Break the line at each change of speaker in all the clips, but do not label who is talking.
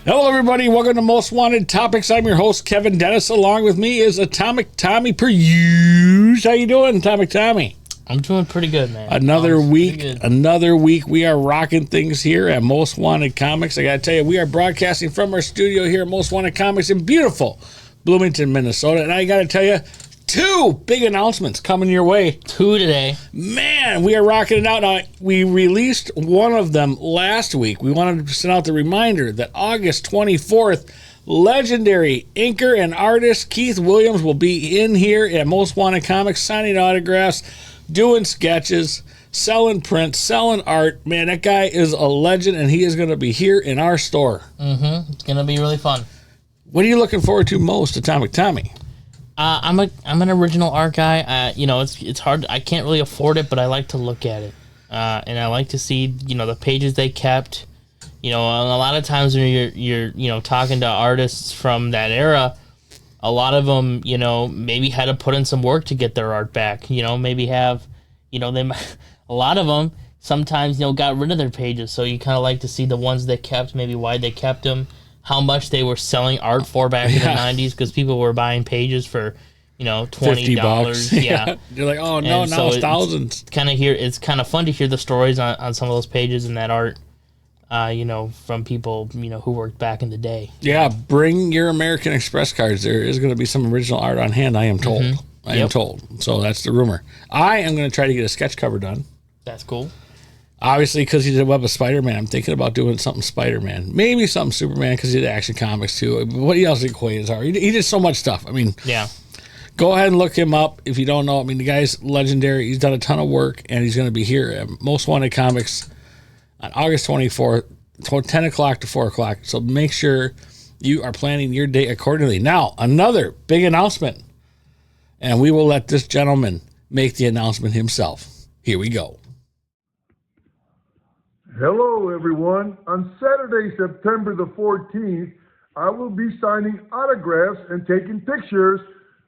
Hello, everybody. Welcome to Most Wanted Topics. I'm your host, Kevin Dennis. Along with me is Atomic Tommy Peruse. How you doing, Atomic Tommy?
I'm doing pretty good, man.
Another week. We are rocking things here at Most Wanted Comics. I got to tell you, we are broadcasting from our studio here at Most Wanted Comics in beautiful Bloomington, Minnesota. And I got to tell you, two big announcements coming your way.
Two today.
Man, we are rocking it out. Now, we released one of them last week. We wanted to send out the reminder that August 24th, legendary inker and artist Keith Williams will be in here at Most Wanted Comics signing autographs, doing sketches, selling prints, selling art. Man, that guy is a legend, and he is going to be here in our store.
It's going to be really fun.
What are you looking forward to most, Atomic Tommy?
I'm an original art guy. It's hard. I can't really afford it, but I like to look at it, and I like to see the pages they kept. And a lot of times when you're talking to artists from that era, a lot of them maybe had to put in some work to get their art back. Maybe have a lot of them sometimes got rid of their pages. So you kind of like to see the ones they kept, maybe why they kept them. How much they were selling art for back in the 90s, because people were buying pages for, $20. Yeah.
You're like, oh, no, now it's thousands.
It's kind of fun to hear the stories on some of those pages and that art, from people, who worked back in the day.
Yeah, bring your American Express cards. There is going to be some original art on hand, I am told. I am told. So that's the rumor. I am going to try to get a sketch cover done.
That's cool.
Obviously, because he did Web of Spider-Man, I'm thinking about doing something Spider-Man. Maybe something Superman, because he did Action Comics, too. What else did Quaid are? He did so much stuff. I mean,
yeah.
Go ahead and look him up if you don't know. I mean, the guy's legendary. He's done a ton of work, and he's going to be here at Most Wanted Comics on August 24th, 10 o'clock to 4 o'clock. So make sure you are planning your day accordingly. Now, another big announcement, and we will let this gentleman make the announcement himself. Here we go.
Hello, everyone. On Saturday, September the 14th, I will be signing autographs and taking pictures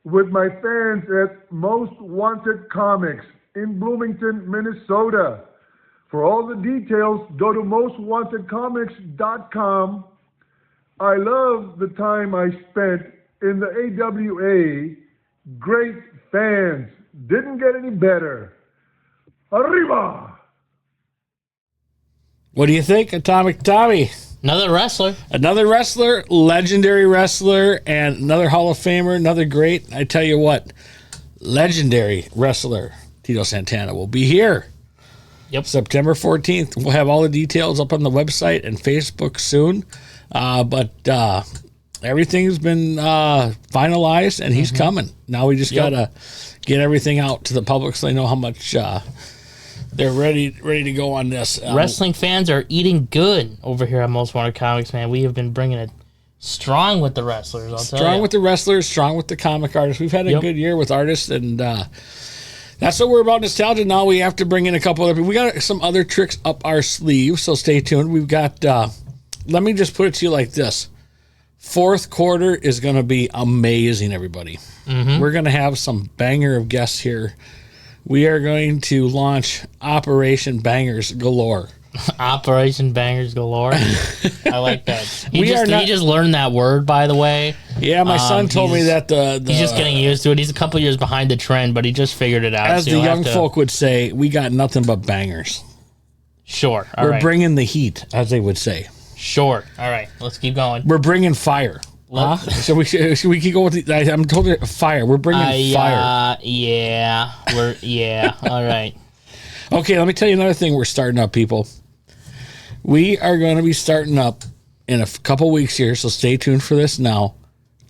with my fans at Most Wanted Comics in Bloomington, Minnesota. For all the details, go to mostwantedcomics.com. I love the time I spent in the AWA. Great fans. Didn't get any better. Arriba!
What do you think, Atomic Tommy?
Another wrestler,
legendary wrestler, and another Hall of Famer, another great. I tell you what, legendary wrestler Tito Santana will be here.
Yep.
September 14th. We'll have all the details up on the website and Facebook soon. But everything's been finalized, and he's coming. Now we just got to get everything out to the public so they know how much they're ready to go on this.
Wrestling fans are eating good over here at Most Wanted Comics, man. We have been bringing it strong with the wrestlers, I'll tell you.
Strong with the wrestlers, strong with the comic artists. We've had a good year with artists, and that's what we're about, nostalgia. Now we have to bring in a couple other people. We got some other tricks up our sleeve, so stay tuned. We've got, let me just put it to you like this. Fourth quarter is going to be amazing, everybody. We're going to have some banger of guests here. We are going to launch Operation Bangers Galore.
Operation Bangers Galore. I like that. He just learned that word, by the way.
Yeah, my son told me that
he's just getting used to it. He's a couple years behind the trend, but he just figured it out.
As the young folk would say, we got nothing but bangers.
Sure.
We're bringing the heat, as they would say.
Sure. All right. Let's keep going.
We're bringing fire. So we keep going with the. I'm told you fire. We're bringing fire.
Yeah. All right.
Okay, let me tell you another thing. We're starting up, people. We are going to be starting up in a couple weeks here, so stay tuned for this now.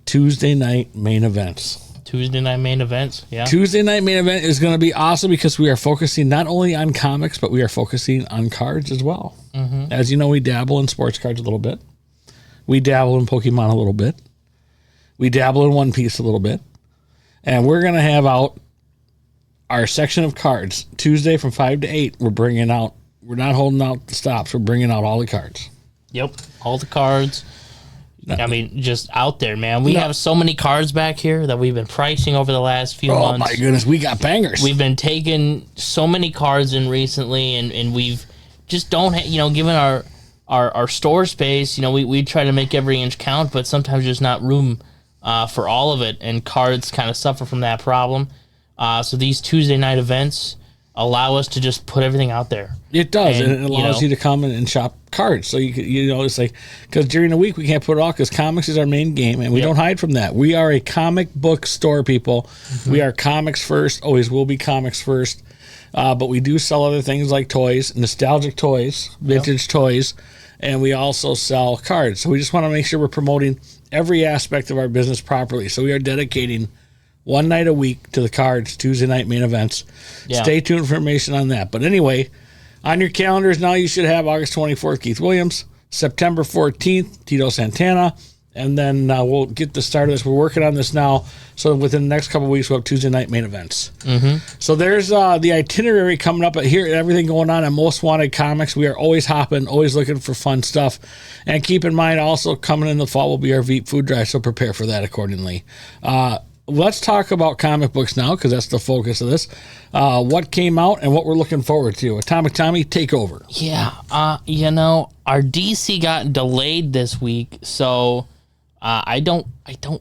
Tuesday night main events.
Tuesday night main events. Yeah.
Tuesday night main event is going to be awesome because we are focusing not only on comics, but we are focusing on cards as well. As you know, we dabble in sports cards a little bit. We dabble in Pokemon a little bit. We dabble in One Piece a little bit. And we're going to have out our section of cards. Tuesday from 5 to 8, we're not holding out the stops. We're bringing out all the cards.
Yep, all the cards. I mean, just out there, man. We have so many cards back here that we've been pricing over the last few months.
Oh, my goodness. We got bangers.
We've been taking so many cards in recently, and we've just don't, given our our store space, we try to make every inch count, but sometimes there's not room for all of it, and cards kind of suffer from that problem. So these Tuesday night events allow us to just put everything out there.
It does, and it allows you to come in and shop cards. So it's like, because during the week we can't put it all, because comics is our main game, and we don't hide from that. We are a comic book store, people. Mm-hmm. We are comics first, always will be comics first. But we do sell other things like toys, nostalgic toys, vintage toys, and we also sell cards. So we just want to make sure we're promoting every aspect of our business properly. So we are dedicating one night a week to the cards, Tuesday night main events. Yeah. Stay tuned for information on that. But anyway, on your calendars now, you should have August 24th, Keith Williams, September 14th, Tito Santana, and then we'll get the start of this. We're working on this now, so within the next couple of weeks, we'll have Tuesday night main events. Mm-hmm. So there's the itinerary coming up here, everything going on at Most Wanted Comics. We are always hopping, always looking for fun stuff. And keep in mind, also coming in the fall will be our Veep food drive, so prepare for that accordingly. Let's talk about comic books now, because that's the focus of this. What came out and what we're looking forward to. Atomic Tommy, take over.
Yeah, our DC got delayed this week, so I don't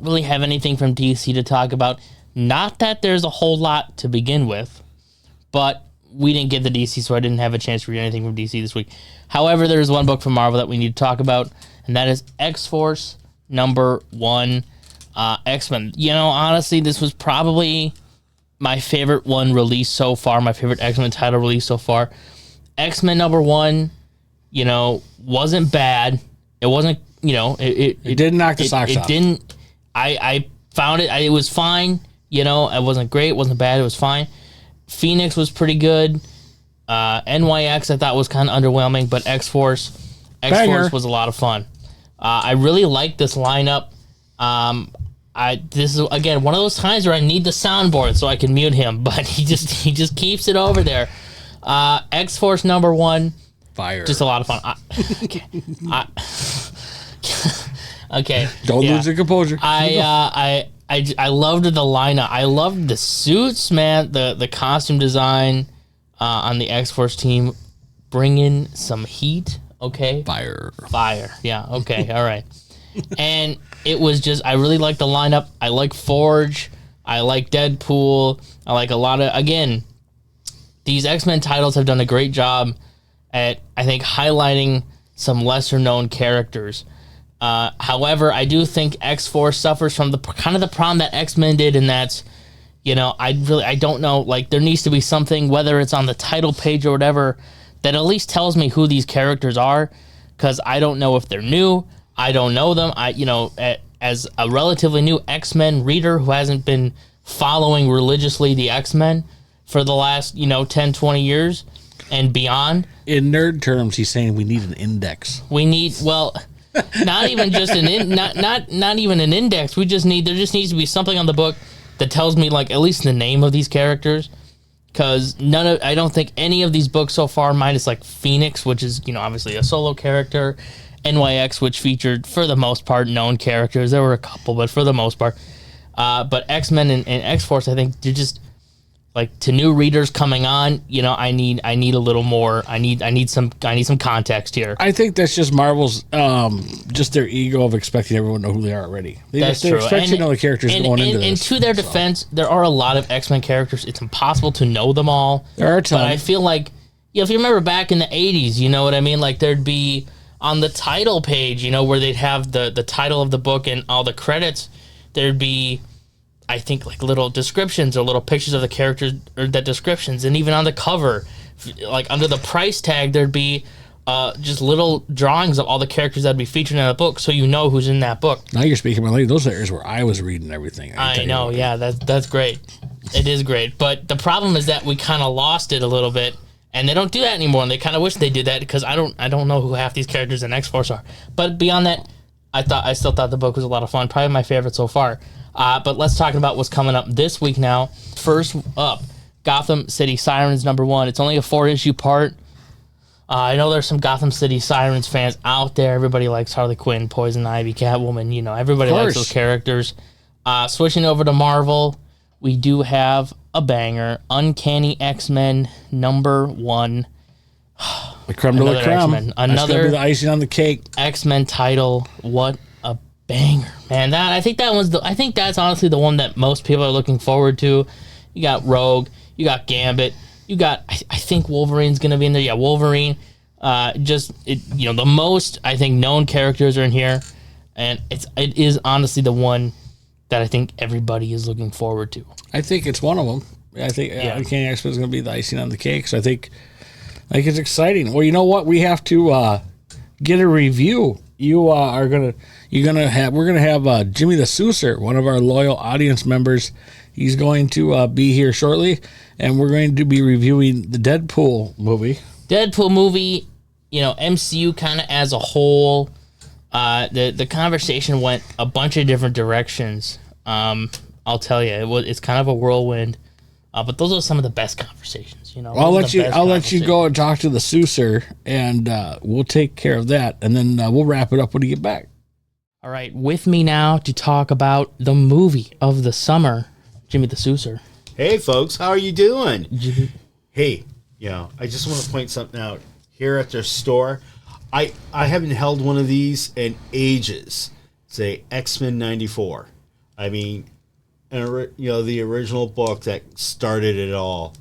really have anything from DC to talk about. Not that there's a whole lot to begin with, but we didn't get the DC, so I didn't have a chance to read anything from DC this week. However, there's one book from Marvel that we need to talk about, and that is X-Force #1. X-Men. Honestly, this was probably my favorite one released so far, my favorite X-Men title released so far. X-Men #1, wasn't bad. It wasn't, it
didn't knock the socks off.
It didn't. I found it was fine. It wasn't great, it wasn't bad, it was fine. Phoenix was pretty good. NYX I thought was kind of underwhelming, but X-Force was a lot of fun. I really like this lineup. This is again one of those times where I need the soundboard so I can mute him, but he just keeps it over there. X-Force #1,
fire,
just a lot of fun. Okay,
don't lose your composure.
I loved the lineup. I loved the suits, man. The costume design on the X-Force team, bringing some heat. Okay,
fire.
Yeah. Okay. All right. And it was just, I really like the lineup. I like Forge. I like Deadpool. I like a lot of, again, these X-Men titles have done a great job at, I think, highlighting some lesser known characters. However, I do think X-Force suffers from the kind of the problem that X-Men did, and that's, I don't know, like, there needs to be something, whether it's on the title page or whatever, that at least tells me who these characters are, because I don't know if they're new. I don't know them. As a relatively new X-Men reader who hasn't been following religiously the X-Men for the last, 10, 20 years and beyond.
In nerd terms, he's saying we need an index.
We need, not even just not even an index. There just needs to be something on the book that tells me, like, at least the name of these characters. Because I don't think any of these books so far, minus like Phoenix, which is, obviously a solo character, NYX, which featured, for the most part, known characters. There were a couple, but for the most part. But X-Men and X-Force, I think, they're just, like, to new readers coming on, I need a little more. I need some context here.
I think that's just Marvel's, just their ego of expecting everyone to know who they are already.
That's true.
They expect you to know the characters going into this.
And to their defense, there are a lot of X-Men characters. It's impossible to know them all.
There are a ton.
But I feel like, if you remember back in the 80s, you know what I mean? Like, there'd be, on the title page, where they'd have the title of the book and all the credits, there'd be, I think, like, little descriptions or little pictures of the characters, or the descriptions. And even on the cover, like, under the price tag, there'd be just little drawings of all the characters that'd be featured in the book, so you know who's in that book.
Now you're speaking my language. Those are areas where I was reading everything.
I know, yeah, that's great. It is great. But the problem is that we kind of lost it a little bit. And they don't do that anymore, and they kind of wish they did that, because I don't know who half these characters in X-Force are. But beyond that, I still thought the book was a lot of fun. Probably my favorite so far. But let's talk about what's coming up this week now. First up, Gotham City Sirens #1. It's only a 4-issue part. I know there's some Gotham City Sirens fans out there. Everybody likes Harley Quinn, Poison Ivy, Catwoman. Everybody likes those characters. Switching over to Marvel, we do have a banger, Uncanny X-Men #1.
The creme de la creme.
X-Men.
That's gonna
Another
be the icing on the cake.
X-Men title. What a banger, man! I think that's honestly the one that most people are looking forward to. You got Rogue. You got Gambit. You got. I think Wolverine's gonna be in there. Yeah, Wolverine. The most I think known characters are in here, and it is honestly the one that I think everybody is looking forward to.
I think it's one of them. I think Uncanny X-Men is going to be the icing on the cake. So I think it's exciting. Well, you know what? We have to get a review. We're gonna have Jimmy the Seucer, one of our loyal audience members. He's going to be here shortly, and we're going to be reviewing the Deadpool movie. MCU kind of as a whole. The conversation went a bunch of different directions. I'll tell you, it's kind of a whirlwind. But those are some of the best conversations. I'll let you go and talk to the Seucer, and we'll take care of that, and then we'll wrap it up when you get back.
All right, with me now to talk about the movie of the summer, Jimmy the Seucer.
Hey, folks, how are you doing? Hey, I just want to point something out. Here at their store, I haven't held one of these in ages. Say X-Men 94. I mean, the original book that started it all.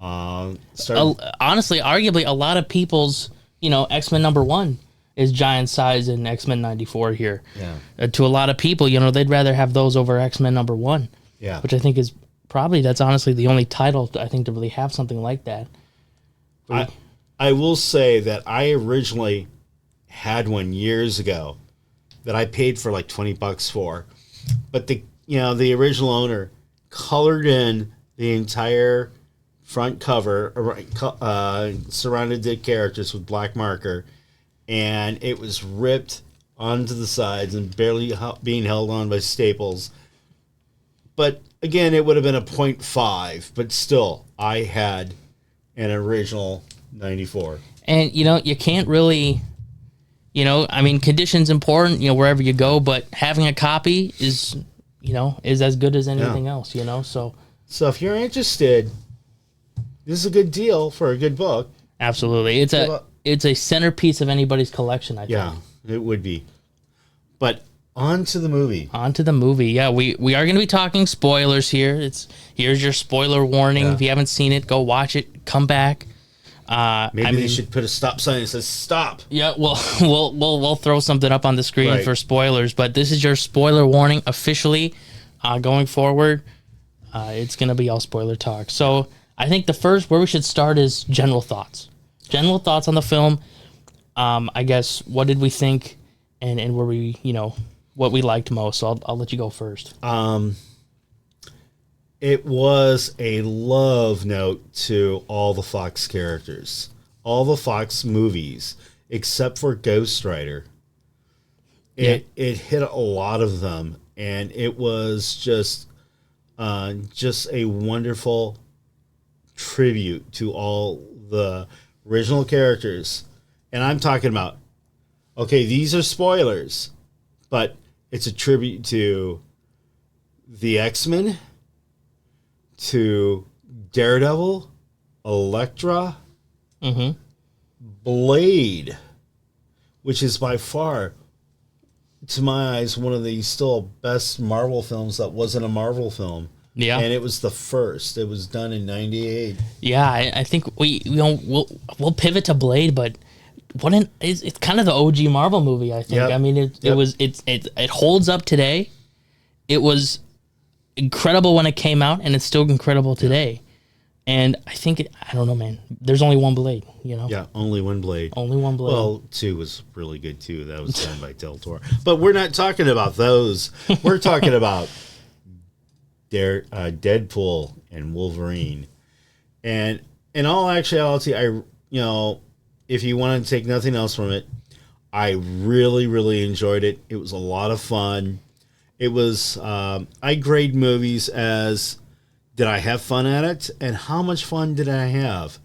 Honestly, arguably, a lot of people's, X-Men #1 is giant size in X-Men 94 here.
Yeah.
To a lot of people, they'd rather have those over X-Men #1.
Yeah.
Which I think is that's honestly the only title I think to really have something like that.
I will say that I originally had one years ago that I paid for like $20 for, but the original owner colored in the entire front cover, surrounded the characters with black marker, and it was ripped onto the sides and barely being held on by staples. But again, it would have been a 0.5, but still, I had an original 94.
And, you can't really, condition's important, wherever you go, but having a copy is as good as anything else, so.
So if you're interested, this is a good deal for a good book.
Absolutely. It's a centerpiece of anybody's collection, I think.
Yeah, it would be. But on to the movie.
Yeah, we are going to be talking spoilers here. Here's your spoiler warning.
Yeah.
If you haven't seen it, go watch it. Come back.
Maybe they should put a stop sign that says stop.
Yeah, we'll throw something up on the screen for spoilers. But this is your spoiler warning officially. Going forward, it's going to be all spoiler talk. So I think where we should start is general thoughts. General thoughts on the film. I guess, what did we think, and were we, what we liked most. So I'll let you go first.
It was a love note to all the Fox characters, all the Fox movies, except for Ghost Rider. It hit a lot of them, and it was just a wonderful tribute to all the original characters. And I'm talking about, okay, these are spoilers, but it's a tribute to the X-Men, to Daredevil, Elektra, Blade, which is by far, to my eyes, one of the still best Marvel films that wasn't a Marvel film.
Yeah,
and it was the first. It was done in '98.
Yeah, I think we'll pivot to Blade, but it's kind of the OG Marvel movie. I think.
Yep.
I mean, it holds up today. It was incredible when it came out, and it's still incredible today. And I think I don't know, man. There's only one Blade,
Yeah, only one Blade.
Only one Blade.
Well, 2 was really good too. That was done by Del Toro. But we're not talking about those. We're talking about Deadpool and Wolverine. And in all actuality, if you want to take nothing else from it, I really, really enjoyed it. It was a lot of fun. It was, I grade movies as, did I have fun at it? And how much fun did I have?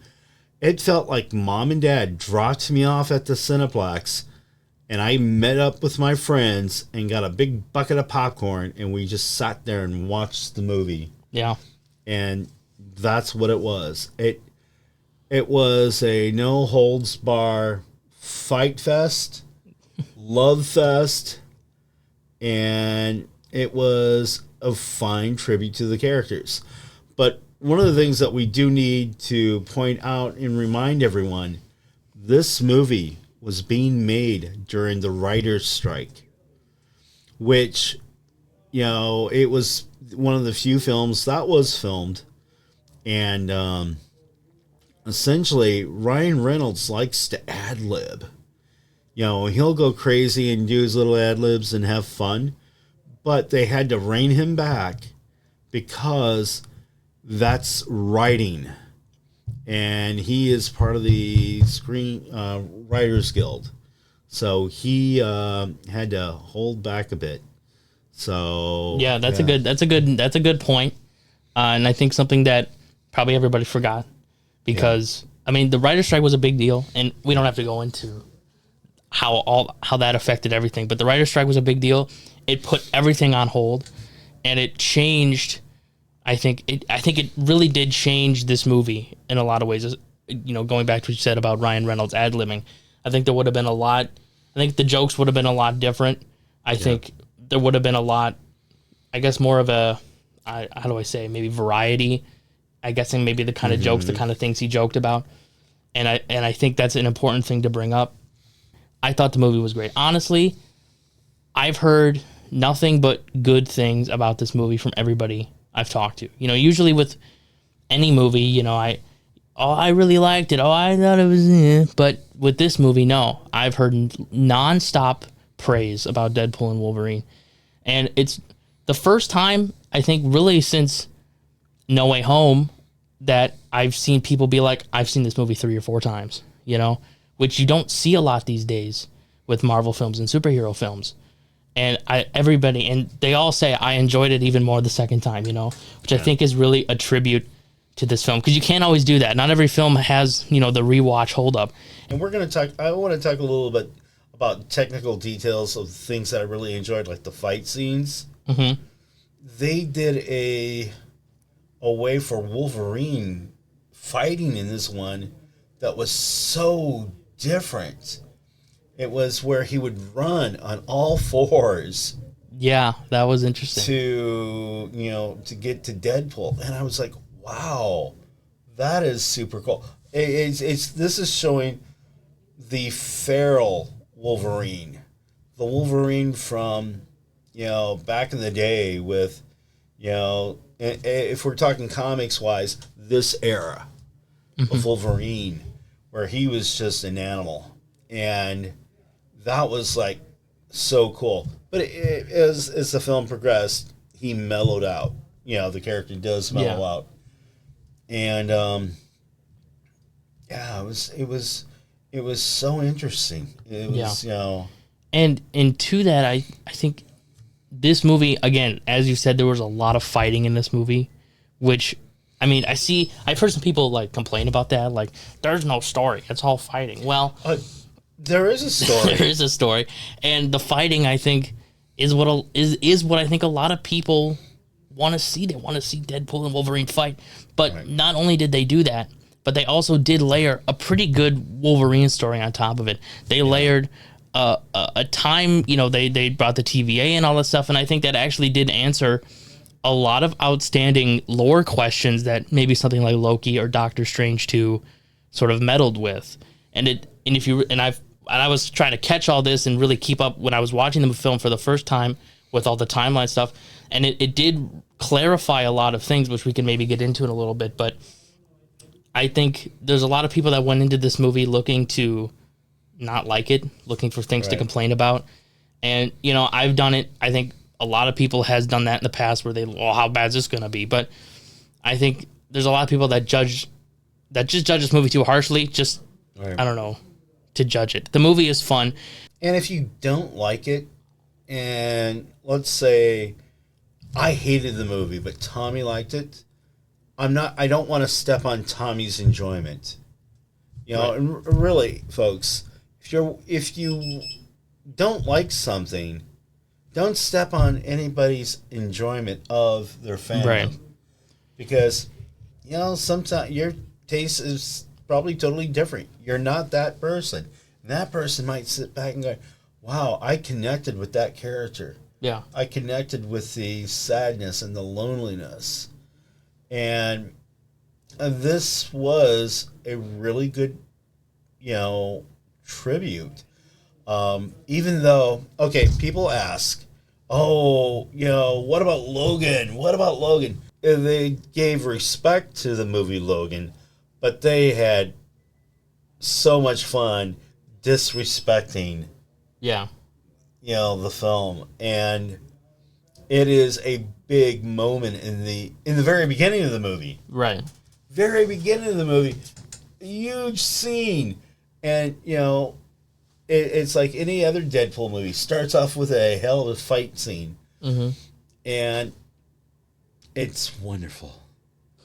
It felt like Mom and Dad dropped me off at the Cineplex, and I met up with my friends and got a big bucket of popcorn, and we just sat there and watched the movie.
Yeah.
And that's what it was. it was a no holds bar fight fest, love fest, and it was a fine tribute to the characters. But one of the things that we do need to point out and remind everyone, this movie was being made during the writer's strike, which, you know, it was one of the few films that was filmed. And essentially, Ryan Reynolds likes to ad-lib. You know, he'll go crazy and do his little ad-libs and have fun, but they had to rein him back because that's writing. And he is part of the Screen Writers Guild. So he had to hold back a bit. So
yeah, that's a good point. And I think something that probably everybody forgot, because I mean, the writer's strike was a big deal, and we don't have to go into how that affected everything, but the writer's strike was a big deal. It put everything on hold, and it changed. I think it really did change this movie in a lot of ways. You know, going back to what you said about Ryan Reynolds ad-libbing, I think there would have been a lot. I think the jokes would have been a lot different. I think there would have been a lot, I guess, more of a, how do I say, maybe variety. I guess, and maybe the kind of jokes, the kind of things he joked about. And I think that's an important thing to bring up. I thought the movie was great. Honestly, I've heard nothing but good things about this movie from everybody I've talked to. You know, usually with any movie, you know, I really liked it. Oh, I thought it was, but with this movie, no. I've heard nonstop praise about Deadpool and Wolverine. And it's the first time, I think, really since No Way Home that I've seen people be like, I've seen this movie 3 or 4 times, you know, which you don't see a lot these days with Marvel films and superhero films. And everybody, and they all say I enjoyed it even more the second time, you know, which I think is really a tribute to this film, because you can't always do that. Not every film has, you know, the rewatch holdup.
And we're going to talk, I want to talk a little bit about technical details of things that I really enjoyed, like the fight scenes.
Mm-hmm.
They did a way for Wolverine fighting in this one that was so different. It was where he would run on all fours.
Yeah, that was interesting.
To get to Deadpool. And I was like, wow, that is super cool. This is showing the feral Wolverine. The Wolverine from, back in the day with, if we're talking comics-wise, this era of Wolverine, where he was just an animal. And that was, like, so cool. But as the film progressed, he mellowed out. The character does mellow out. And, it was so interesting. It was,
And to that, I think this movie, again, as you said, there was a lot of fighting in this movie, which, I mean, I've heard some people, like, complain about that, like, there's no story, it's all fighting. Well,
there is a story.
There is a story. And the fighting, I think, is what I think a lot of people want to see. They want to see Deadpool and Wolverine fight. But not only did they do that, but they also did layer a pretty good Wolverine story on top of it. They layered a time, they brought the TVA and all that stuff, and I think that actually did answer a lot of outstanding lore questions that maybe something like Loki or Doctor Strange 2 sort of meddled with. I was trying to catch all this and really keep up when I was watching the film for the first time with all the timeline stuff, and it did clarify a lot of things, which we can maybe get into in a little bit. But I think there's a lot of people that went into this movie looking to not like it, looking for things to complain about. And, I've done it. I think a lot of people has done that in the past where how bad is this going to be? But I think there's a lot of people that just judge this movie too harshly. I don't know, to judge it. The movie is fun.
And if you don't like it, and let's say I hated the movie, but Tommy liked it, I don't want to step on Tommy's enjoyment. And really, folks, if you don't like something, don't step on anybody's enjoyment of their fandom.
Right.
Because, sometimes your taste is probably totally different. You're not that person. And that person might sit back and go, wow, I connected with that character.
Yeah.
I connected with the sadness and the loneliness. And this was a really good, tribute. Even though, okay, people ask, what about Logan? What about Logan? And they gave respect to the movie Logan, but they had so much fun disrespecting the film. And it is a big moment in the very beginning of the movie.
Right.
Very beginning of the movie. A huge scene. And, it's like any other Deadpool movie. Starts off with a hell of a fight scene.
Mm-hmm.
And it's wonderful.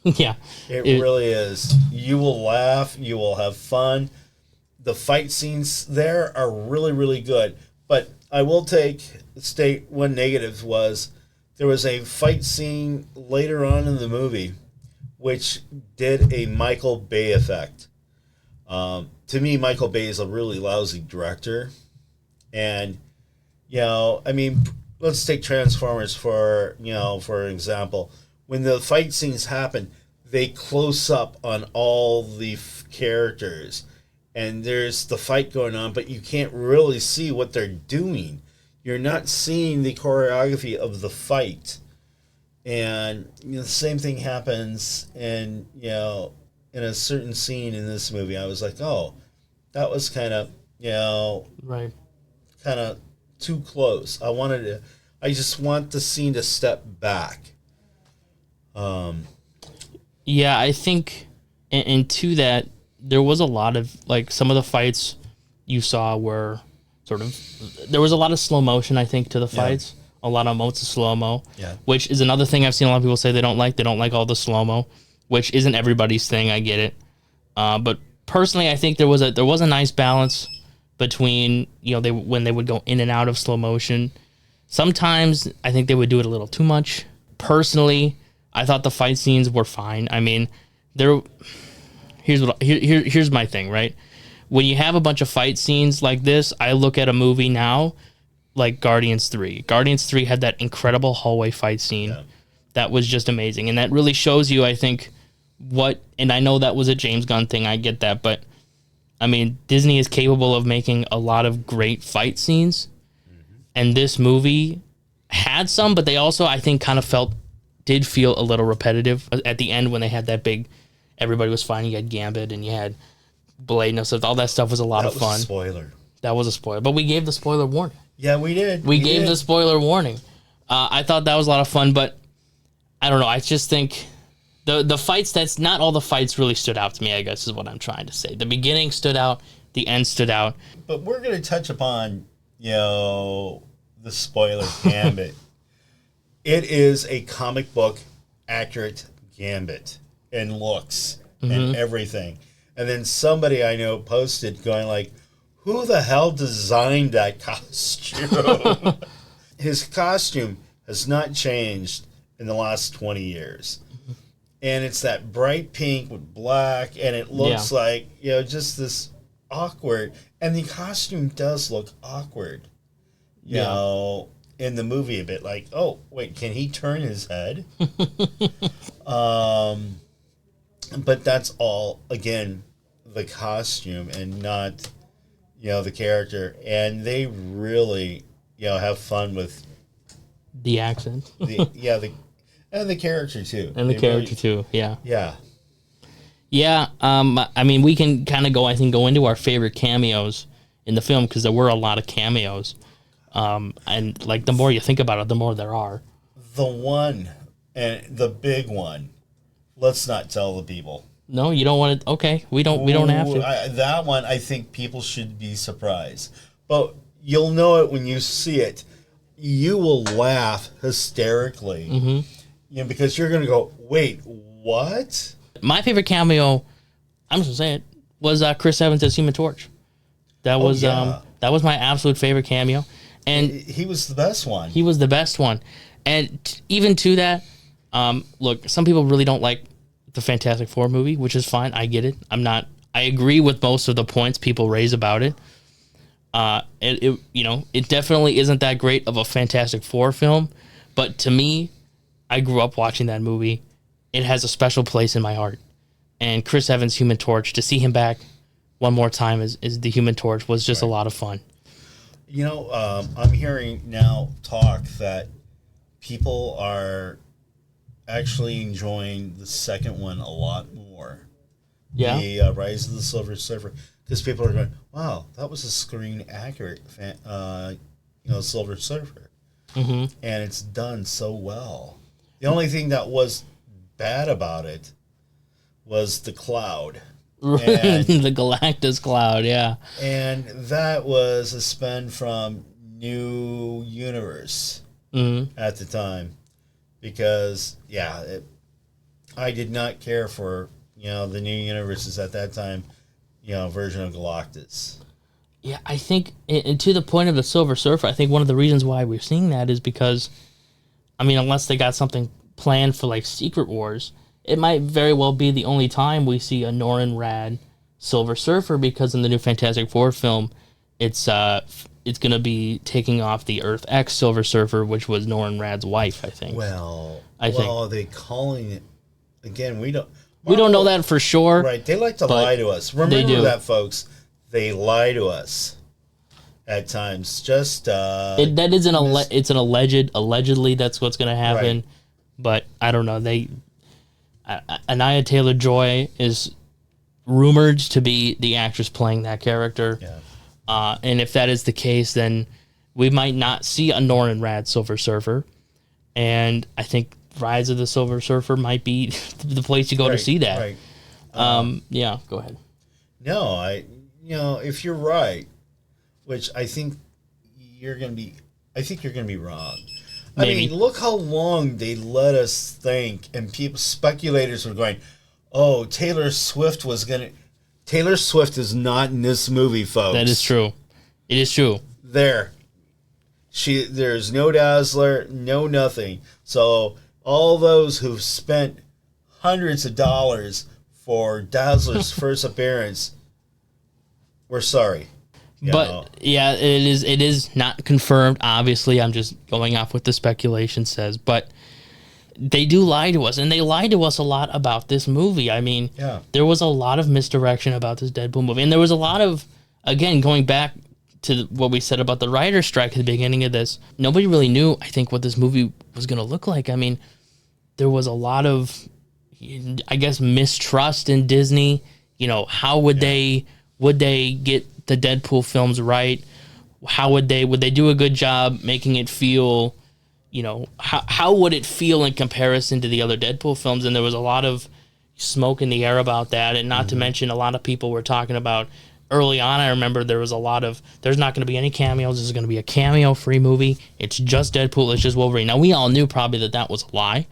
Yeah.
It really is. You will laugh. You will have fun. The fight scenes there are really, really good. But I will state one negative was there was a fight scene later on in the movie which did a Michael Bay effect. To me, Michael Bay is a really lousy director. And, let's take Transformers for example. When the fight scenes happen, they close up on all the characters. And there's the fight going on, but you can't really see what they're doing. You're not seeing the choreography of the fight. And the same thing happens in a certain scene in this movie. I was like, oh, that was kind of,
right,
kind of too close. I just want the scene to step back.
Yeah, I think, and to that, there was a lot of, some of the fights you saw were there was a lot of slow motion, I think, to the fights. A lot of modes of slow-mo, which is another thing I've seen a lot of people say they don't like. They don't like all the slow-mo, which isn't everybody's thing. I get it. But personally, I think there was a nice balance between, when they would go in and out of slow motion. Sometimes I think they would do it a little too much. Personally, I thought the fight scenes were fine. I mean, here's my thing, right? When you have a bunch of fight scenes like this, I look at a movie now like Guardians 3. Guardians 3 had that incredible hallway fight scene that was just amazing. And that really shows you, I think, and I know that was a James Gunn thing, I get that, but I mean, Disney is capable of making a lot of great fight scenes. Mm-hmm. And this movie had some, but they also, I think, kind of did feel a little repetitive at the end when they had that big, everybody was fighting. You had Gambit and you had Blade and stuff. All that stuff was a lot of fun. That was a spoiler. But we gave the spoiler warning.
Yeah, we did.
We gave the spoiler warning. I thought that was a lot of fun, but I don't know. I just think the fights, not all the fights really stood out to me, I guess is what I'm trying to say. The beginning stood out. The end stood out.
But we're going to touch upon, the spoiler Gambit. It is a comic book accurate Gambit in looks and everything. And then somebody I know posted going like, who the hell designed that costume? His costume has not changed in the last 20 years. And it's that bright pink with black, and it looks like, just this awkward. And the costume does look awkward, you know, in the movie a bit. Like, oh, wait, can he turn his head? But that's all, again, the costume and not... the character, and they really, have fun with
the accent.
And the character too.
And the character too, yeah.
Yeah.
Yeah, I mean, we can kind of go into our favorite cameos in the film, because there were a lot of cameos. And, the more you think about it, the more there are.
The one, and the big one, let's not tell the people.
No, you don't want to. Okay, we don't have to.
That one, I think people should be surprised, but you'll know it when you see it. You will laugh hysterically, because you're going to go, "Wait, what?"
My favorite cameo, I'm just gonna say it, was Chris Evans as Human Torch. That was my absolute favorite cameo, and
he was the best one.
He was the best one, and even to that, look, some people really don't like the Fantastic Four movie, which is fine. I get it. I'm not I agree with most of the points people raise about it. It definitely isn't that great of a Fantastic Four film, but to me, I grew up watching that movie. It has a special place in my heart. And Chris Evans' Human Torch, to see him back one more time as the Human Torch was just a lot of fun.
I'm hearing now talk that people are actually enjoying the second one a lot more.
Yeah.
The Rise of the Silver Surfer. Because people are going, wow, that was a screen accurate, Silver Surfer.
Mm-hmm.
And it's done so well. The only thing that was bad about it was the cloud. And,
the Galactus cloud, yeah.
And that was a spin from New Universe at the time. Because, I did not care for, the New Universes at that time, version of Galactus.
Yeah, I think, and to the point of the Silver Surfer, I think one of the reasons why we're seeing that is because, unless they got something planned for, like, Secret Wars, it might very well be the only time we see a Norrin Rad Silver Surfer, because in the new Fantastic Four film, it's going to be taking off the Earth X Silver Surfer, which was Norrin Rad's wife, I think.
Are they calling it, again, we don't
know that for sure.
Right, they like to lie to us. Remember that, folks. They lie to us at times. Just
it's an allegedly that's what's going to happen, right. But I don't know. Anya Taylor-Joy is rumored to be the actress playing that character.
Yeah.
And if that is the case, then we might not see a Norrin Rad Silver Surfer. And I think Rise of the Silver Surfer might be the place you go to see that.
Right.
Go ahead.
No, if you're right, which I think you're going to be wrong.
Maybe.
Look how long they let us think, and speculators were going, oh, Taylor Swift is not in this movie, folks.
That is true. It is true.
There's no Dazzler, no nothing. So all those who've spent hundreds of dollars for Dazzler's first appearance, we're sorry.
Yeah, it is not confirmed. Obviously, I'm just going off what the speculation says. But they do lie to us, and they lied to us a lot about this movie. There was a lot of misdirection about this Deadpool movie, and there was a lot of, again, going back to what we said about the writer's strike at the beginning of this, nobody really knew, I think, what this movie was going to look like. There was a lot of, I guess, mistrust in Disney. How would they get the Deadpool films right? How would they do a good job making it feel, how would it feel in comparison to the other Deadpool films? And there was a lot of smoke in the air about that, and not to mention a lot of people were talking about early on. I remember there was a lot of, there's not going to be any cameos, this is going to be a cameo-free movie, it's just Deadpool, it's just Wolverine. Now, we all knew probably that was a lie,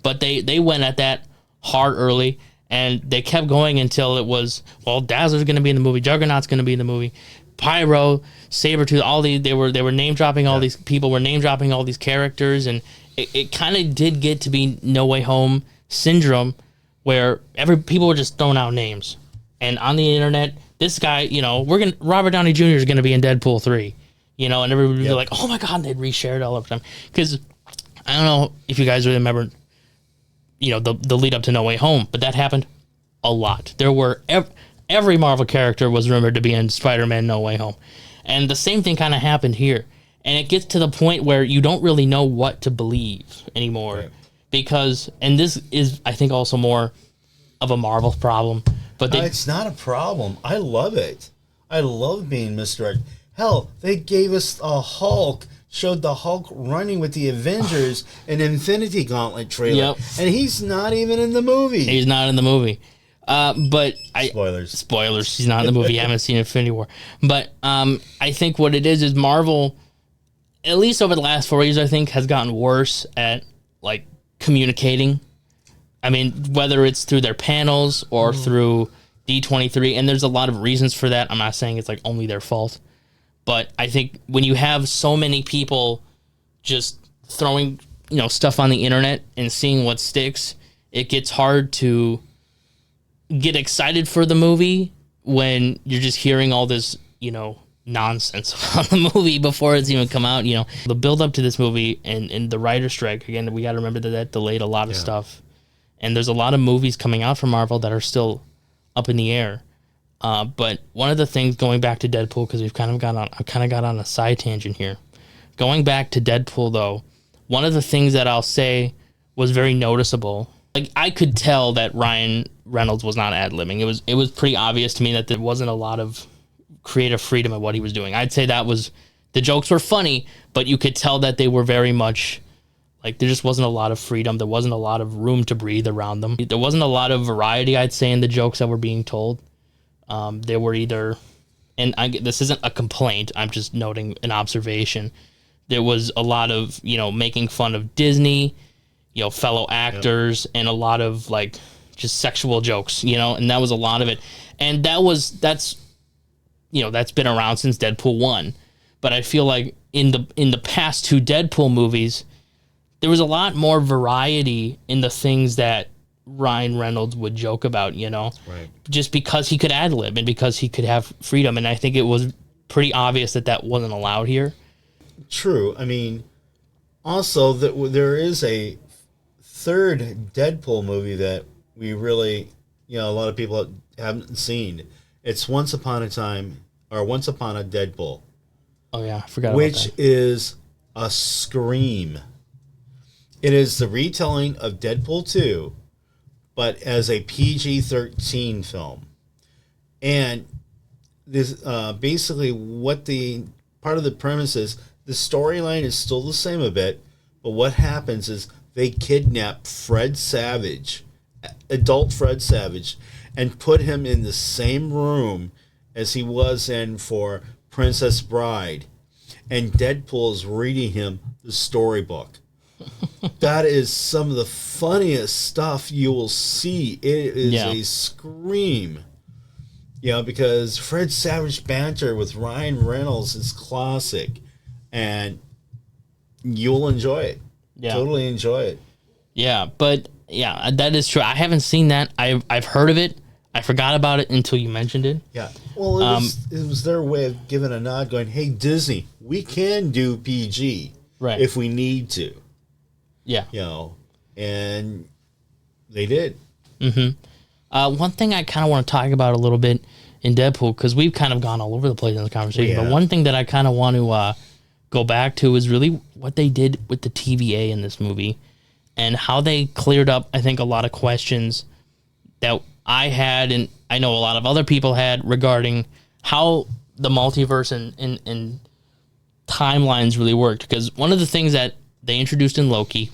but they went at that hard early, and they kept going until it was, Dazzler's going to be in the movie, Juggernaut's going to be in the movie, Pyro, Sabretooth, they were name dropping all these people, were name dropping all these characters, and it kind of did get to be No Way Home syndrome, where people were just throwing out names, and on the internet, this guy, Robert Downey Jr. is going to be in Deadpool 3, and everybody would be like, oh my God, they'd reshare it all the time, because I don't know if you guys really remember, the lead up to No Way Home, but that happened a lot. There were every Marvel character was rumored to be in Spider-Man No Way Home, and the same thing kind of happened here. And it gets to the point where you don't really know what to believe anymore, because, and this is, I think, also more of a Marvel problem. But
it's not a problem. I love it. I love being misdirected. Hell, they gave us a Hulk. Showed the Hulk running with the Avengers in Infinity Gauntlet trailer. Yep. And he's not even in the movie.
He's not in the movie.
Spoilers.
He's not in the movie. You haven't seen Infinity War. But I think what it is Marvel, at least over the last 4 years, I think, has gotten worse at, communicating. Whether it's through their panels or through D23, and there's a lot of reasons for that. I'm not saying it's, only their fault. But I think when you have so many people just throwing, stuff on the internet and seeing what sticks, it gets hard to get excited for the movie when you're just hearing all this, nonsense about the movie before it's even come out. The build up to this movie and the writer's strike, again, we got to remember that delayed a lot of stuff. And there's a lot of movies coming out from Marvel that are still up in the air. But one of the things, going back to Deadpool, because I kind of got on a side tangent here. Going back to Deadpool, though, one of the things that I'll say was very noticeable. Like, I could tell that Ryan Reynolds was not ad-libbing. It was pretty obvious to me that there wasn't a lot of creative freedom in what he was doing. I'd say the jokes were funny, but you could tell that they were very much, like, there just wasn't a lot of freedom. There wasn't a lot of room to breathe around them. There wasn't a lot of variety, I'd say, in the jokes that were being told. There were either, and this isn't a complaint, I'm just noting an observation. There was a lot of, making fun of Disney, fellow actors, and a lot of, like, just sexual jokes, and that was a lot of it. And that's been around since Deadpool 1. But I feel like in the past 2 Deadpool movies, there was a lot more variety in the things that Ryan Reynolds would joke about,
Right.
just because he could ad-lib and because he could have freedom. And I think it was pretty obvious that wasn't allowed here.
True. I mean, also there is a third Deadpool movie that we really, a lot of people haven't seen. It's Once Upon a Deadpool.
Oh yeah, I forgot about that.
Which is a scream. It is the retelling of Deadpool 2, but as a PG-13 film. And this basically what the part of the premise is, the storyline is still the same a bit, but what happens is they kidnap Fred Savage, adult Fred Savage, and put him in the same room as he was in for Princess Bride. And Deadpool is reading him the storybook. That is some of the funniest stuff you will see. It is a scream. Because Fred Savage banter with Ryan Reynolds is classic. And you'll enjoy it. Yeah. Totally enjoy it.
Yeah, but yeah, that is true. I haven't seen that. I've heard of it. I forgot about it until you mentioned it.
Yeah. Well, it was their way of giving a nod, going, hey, Disney, we can do PG if we need to.
Yeah.
And they did.
Mm-hmm. One thing I kind of want to talk about a little bit in Deadpool, because we've kind of gone all over the place in the conversation, but one thing that I kind of want to go back to is really what they did with the TVA in this movie and how they cleared up, I think, a lot of questions that I had and I know a lot of other people had regarding how the multiverse and timelines really worked. Because one of the things that they introduced in Loki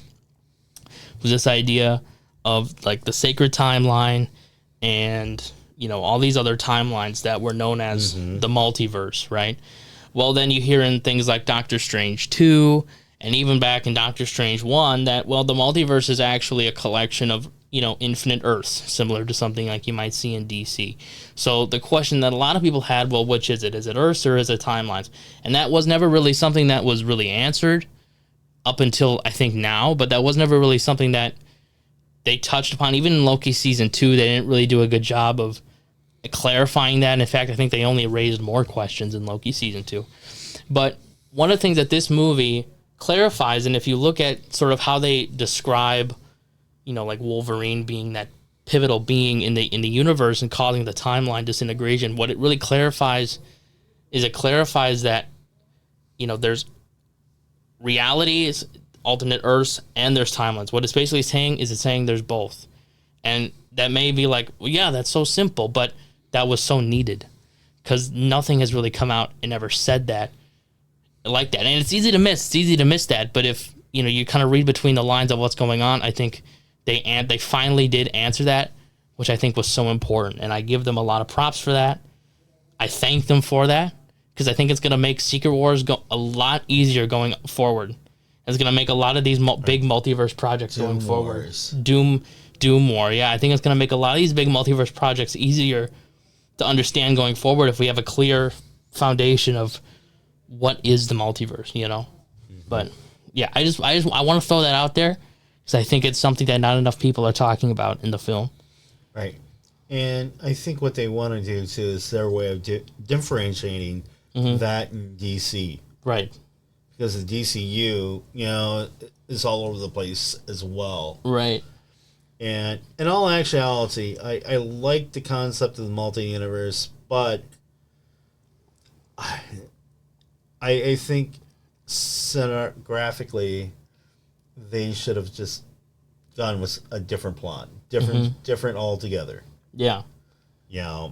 was this idea of like the sacred timeline and, all these other timelines that were known as the multiverse, right? Well, then you hear in things like Doctor Strange 2 and even back in Doctor Strange 1 that, well, the multiverse is actually a collection of, infinite Earths, similar to something like you might see in DC. So the question that a lot of people had, well, which is it? Is it Earths or is it timelines? And that was never really something that was really answered up until, I think, now, but that was never really something that they touched upon. Even in Loki Season 2, they didn't really do a good job of clarifying that. And in fact, I think they only raised more questions in Loki Season 2. But one of the things that this movie clarifies, and if you look at sort of how they describe, like Wolverine being that pivotal being in the universe and causing the timeline disintegration, what it really clarifies is that, there's realities, alternate Earths, and there's timelines. What it's basically saying is it's saying there's both. And that may be like, well, yeah, that's so simple, but that was so needed because nothing has really come out and ever said that like that. And it's easy to miss. It's easy to miss that. But if, you kind of read between the lines of what's going on, I think they finally did answer that, which I think was so important. And I give them a lot of props for that. I thank them for that because I think it's going to make Secret Wars go a lot easier going forward. It's going to make a lot of these big multiverse projects going forward. Doom War. Yeah, I think it's going to make a lot of these big multiverse projects easier to understand going forward if we have a clear foundation of what is the multiverse, But yeah, I want to throw that out there because I think it's something that not enough people are talking about in the film.
Right. And I think what they want to do too is their way of differentiating that in DC,
Right.
because the DCU, is all over the place as well.
Right.
And in all actuality, I like the concept of the multi-universe, but I think graphically they should have just gone with a different plot, different altogether.
Yeah.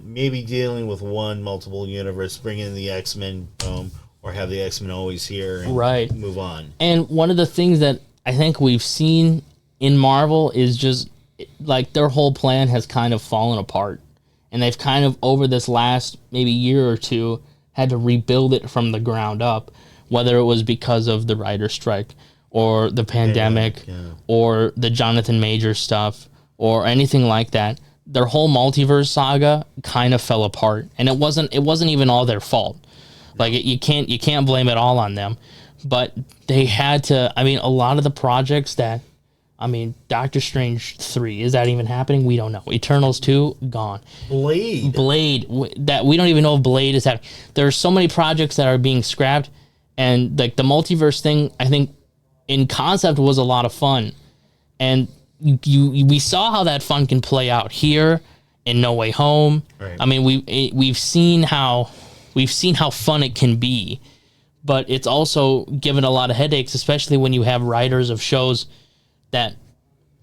Maybe dealing with one multiple universe, bring in the X-Men, or have the X-Men always here and move on.
And one of the things that I think we've seen in Marvel is just like their whole plan has kind of fallen apart. And they've kind of, over this last maybe year or two, had to rebuild it from the ground up, whether it was because of the writer's strike or the pandemic or the Jonathan Major stuff or anything like that. Their whole multiverse saga kind of fell apart, and it wasn't even all their fault. Like you can't blame it all on them, but they had to. I mean, a lot of the projects that, Doctor Strange 3, is that even happening? We don't know. Eternals 2, gone. Blade, that we don't even know if Blade is happening. There are so many projects that are being scrapped, and like the multiverse thing, I think in concept was a lot of fun, and we saw how that fun can play out here in No Way Home.
Right.
I mean, we've seen how fun it can be, but it's also given a lot of headaches, especially when you have writers of shows that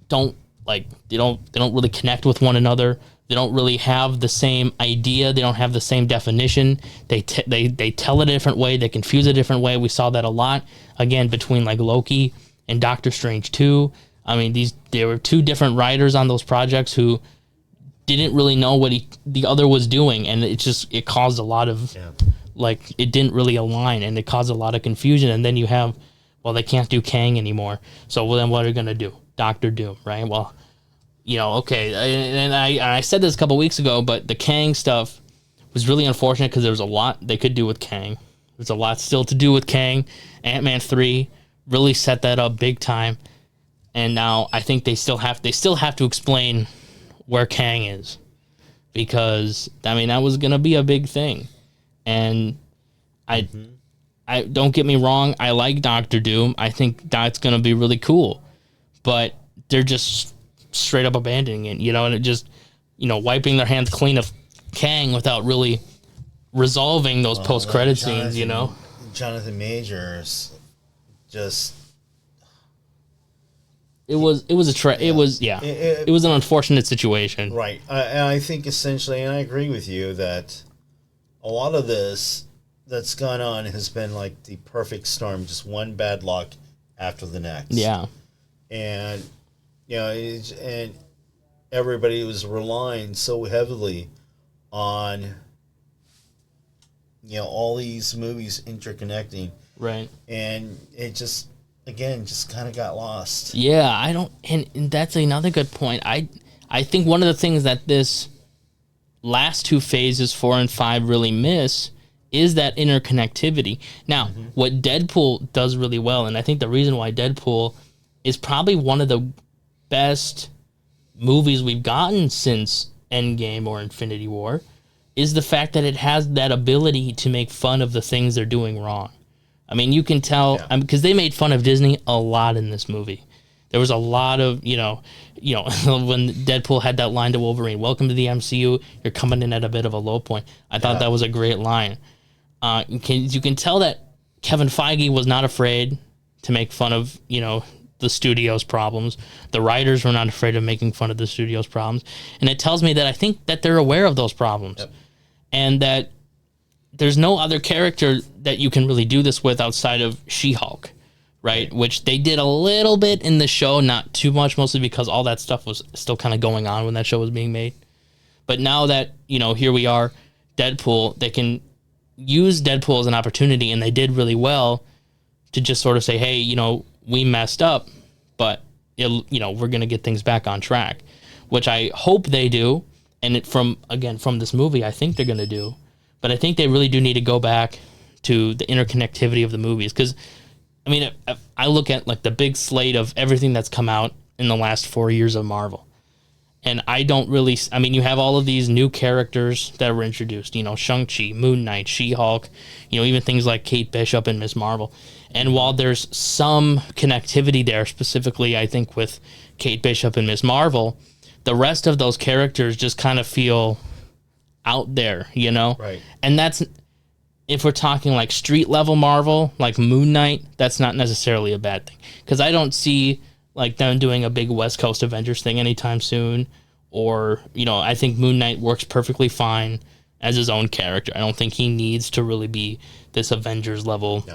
don't really connect with one another. They don't really have the same idea. They don't have the same definition. They tell it a different way. They confuse it a different way. We saw that a lot again between like Loki and Doctor Strange 2. I mean, there were two different writers on those projects who didn't really know what the other was doing, and it caused a lot of it didn't really align, and it caused a lot of confusion. And then you have, well, they can't do Kang anymore, so then what are they gonna do? Doctor Doom, right? Well, okay, and I said this a couple weeks ago, but the Kang stuff was really unfortunate because there was a lot they could do with Kang. There's a lot still to do with Kang. Ant-Man 3 really set that up big time. And now I think they still have to explain where Kang is, because that was gonna be a big thing. And I don't get me wrong, I like Doctor Doom. I think that's gonna be really cool, but they're just straight up abandoning it, and it just wiping their hands clean of Kang without really resolving those post-credit scenes.
Jonathan Majors just.
It was an unfortunate situation.
Right. And I think essentially, and I agree with you, that a lot of this that's gone on has been like the perfect storm, just one bad luck after the next.
Yeah.
And, and everybody was relying so heavily on, all these movies interconnecting.
Right.
And it just kind of got lost.
Yeah, and that's another good point. I think one of the things that this last two phases, 4 and 5, really miss is that interconnectivity. Now, what Deadpool does really well, and I think the reason why Deadpool is probably one of the best movies we've gotten since Endgame or Infinity War, is the fact that it has that ability to make fun of the things they're doing wrong. I mean, you can tell, because they made fun of Disney a lot in this movie. There was a lot of, when Deadpool had that line to Wolverine, "Welcome to the MCU, you're coming in at a bit of a low point." I thought that was a great line. You can tell that Kevin Feige was not afraid to make fun of, the studio's problems. The writers were not afraid of making fun of the studio's problems. And it tells me that I think that they're aware of those problems. And that there's no other character that you can really do this with outside of She-Hulk, right? Which they did a little bit in the show, not too much, mostly because all that stuff was still kind of going on when that show was being made. But now that, here we are, Deadpool, they can use Deadpool as an opportunity, and they did really well to just sort of say, hey, we messed up, but, we're going to get things back on track, which I hope they do. And from this movie, I think they're going to do. But I think they really do need to go back to the interconnectivity of the movies. Because, I look at like the big slate of everything that's come out in the last 4 years of Marvel. And I don't really, I mean, you have all of these new characters that were introduced, you know, Shang-Chi, Moon Knight, She-Hulk, you know, even things like Kate Bishop and Ms. Marvel. And while there's some connectivity there, specifically, I think, with Kate Bishop and Ms. Marvel, the rest of those characters just kind of feel out there, you know?
Right.
And that's, if we're talking like street level Marvel, like Moon Knight, that's not necessarily a bad thing. Because I don't see like them doing a big West Coast Avengers thing anytime soon. Or, you know, I think Moon Knight works perfectly fine as his own character. I don't think he needs to really be this Avengers level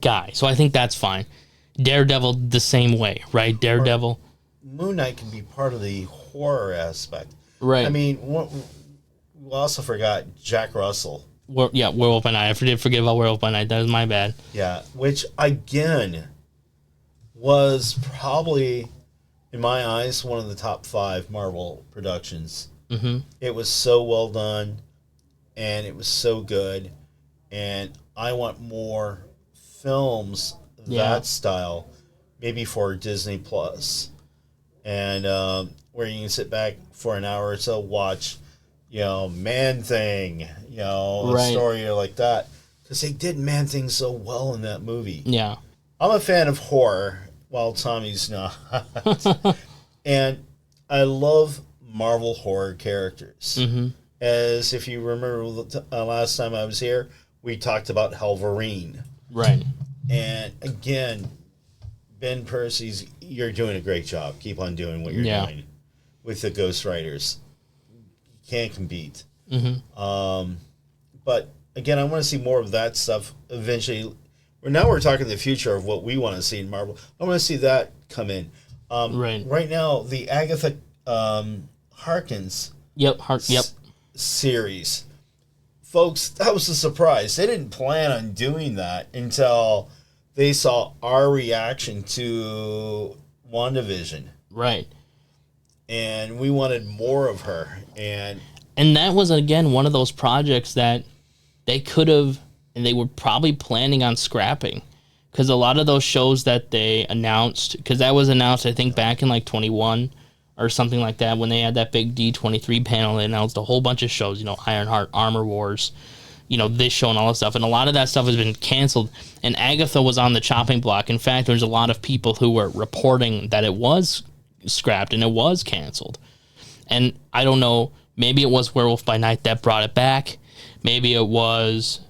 guy. So I think that's fine. Daredevil the same way, right? Daredevil.
Moon Knight can be part of the horror aspect.
Right.
I mean, we also forgot Jack Russell.
Werewolf by Night. I did forget about Werewolf by Night. That was my bad.
Yeah, which, again, was probably, in my eyes, one of the top 5 Marvel productions.
Mm-hmm.
It was so well done, and it was so good, and I want more films that style, maybe for Disney Plus, and where you can sit back for an hour or so, watch, you know, Man-Thing, you know, a story like that, because they did Man-Thing so well in that movie.
Yeah.
I'm a fan of horror, while Tommy's not. And I love Marvel horror characters.
Mm-hmm.
As if you remember last time I was here, we talked about Wolverine.
Right.
And again, Ben Percy's, you're doing a great job. Keep on doing what you're doing with the Ghost Riders. You can't compete.
Mm-hmm.
But again, I want to see more of that stuff eventually. Now we're talking the future of what we want to see in Marvel. I want to see that come in. Right now, the Agatha Harkness series. Folks, that was a surprise. They didn't plan on doing that until they saw our reaction to WandaVision.
Right.
And we wanted more of her. And
that was, again, one of those projects that they could have, and they were probably planning on scrapping. Because a lot of those shows that they announced, because that was announced, I think, back in like 21 or something like that, when they had that big D23 panel, they announced a whole bunch of shows, you know, Ironheart, Armor Wars, you know, this show and all that stuff. And a lot of that stuff has been canceled. And Agatha was on the chopping block. In fact, there's a lot of people who were reporting that it was scrapped and it was canceled. And I don't know, maybe it was Werewolf by Night that brought it back. Maybe it was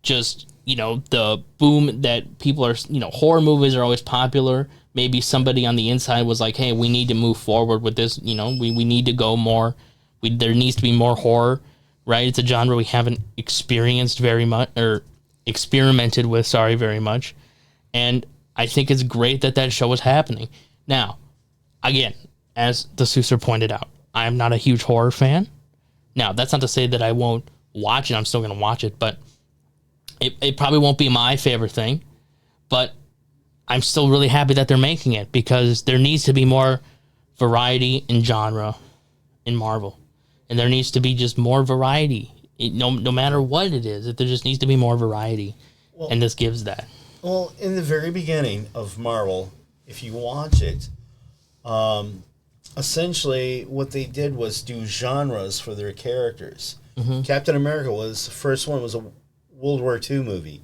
just, you know, the boom that people are, you know, horror movies are always popular. Maybe somebody on the inside was like, hey, we need to move forward with this. You know, we need to go more. There needs to be more horror, right? It's a genre we haven't experienced very much, or experimented with, very much. And I think it's great that that show is happening. Now, again, as the Souser pointed out, I am not a huge horror fan. Now, that's not to say that I won't watch it. I'm still going to watch it, but it probably won't be my favorite thing. But I'm still really happy that they're making it, because there needs to be more variety in genre in Marvel. And there needs to be just more variety, no matter what it is. There just needs to be more variety, and this gives that.
Well, in the very beginning of Marvel, if you watch it, essentially what they did was do genres for their characters. Mm-hmm. Captain America was, the first one was a World War II movie.